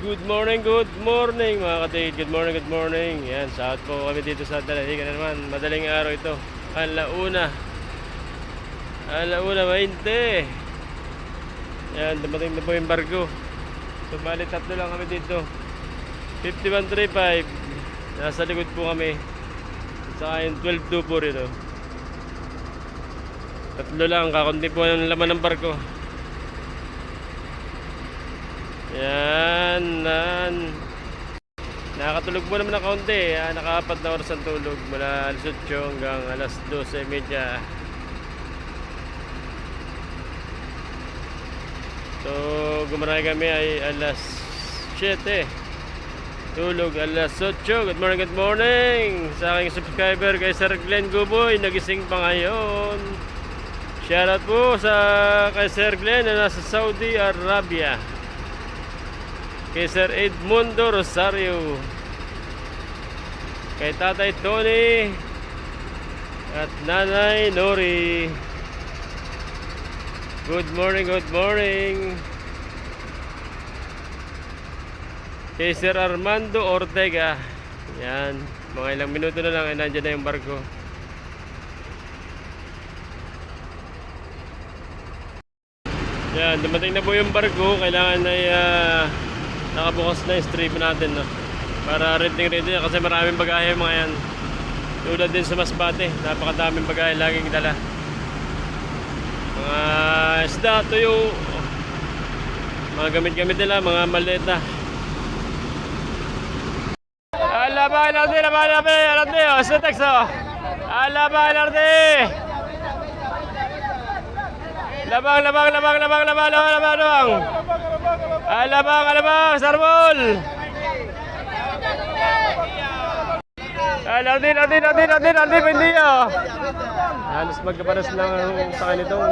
good morning mga ka-date. Good morning. Yan, saat po kami dito sa Dalahigan na naman. Madaling araw ito. Alauna 20. Yan, dumating na po yung barko. So, bali tatlo lang kami dito. 5135. Nasa likod po kami. Saka yung 1224 ito. Tatlo lang, kakunti po yung laman ng barko. Yan. Nakakatulog po naman ng kaunti. Naka-4 na oras ang tulog. Mula alas 8 hanggang alas 12:30. So, gumaray kami ay alas 7. Tulog alas 8. Good morning. Sa aking subscriber kay Sir Glenn Guboy. Nagising pa ngayon. Shoutout po kay Sir Glenn na nasa Saudi Arabia. Kay Sir Edmundo Rosario, kay Tatay Tony at Nanay Nori. Good morning. Kay Sir Armando Ortega. Yan, mga ilang minuto na lang ay nandiyan na yung barko. Yan, dumating na po yung barko. Kailangan ay nakabukas na yung strip natin, no? Para ready kasi maraming bagahe mga yan. Tulad din sa Masbate, napakadaming bagahe laging dala. Mga isda, tuyo, mga gamit-gamit nila, mga maleta. Alaba, Alarde, sa tekso. Alaba, Alarde. Labang. Alabang, Sarbol. Aldin, Pindio. Halos magkaparas lang sa kanitong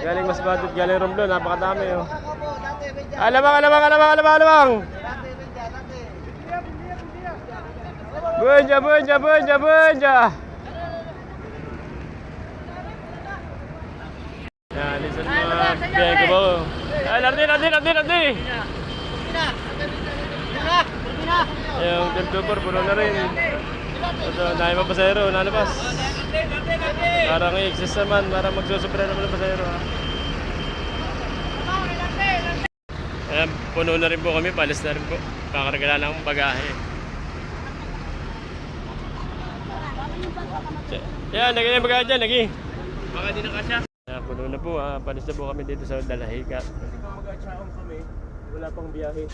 galing Masbate at galing Romblon. Napakadami, oh. Alabang. Bunja. Yan, listen mga biyahe ko po. Lardi. Yung Temptupor, puno na rin. Ito, dahil mga pasahero, nalabas. Parang i-exist naman, parang magsusupra naman ng pasahero. Ayan, puno na rin po kami, palis na rin po. Kakaragala lang ang bagahe. Yan, lagyan yung bagahe dyan, lagi. Baka di nakasya. Puno na po, palis na po kami dito sa Dalahigan. Kasi kung mag-atsaon kami, wala pang biyahe.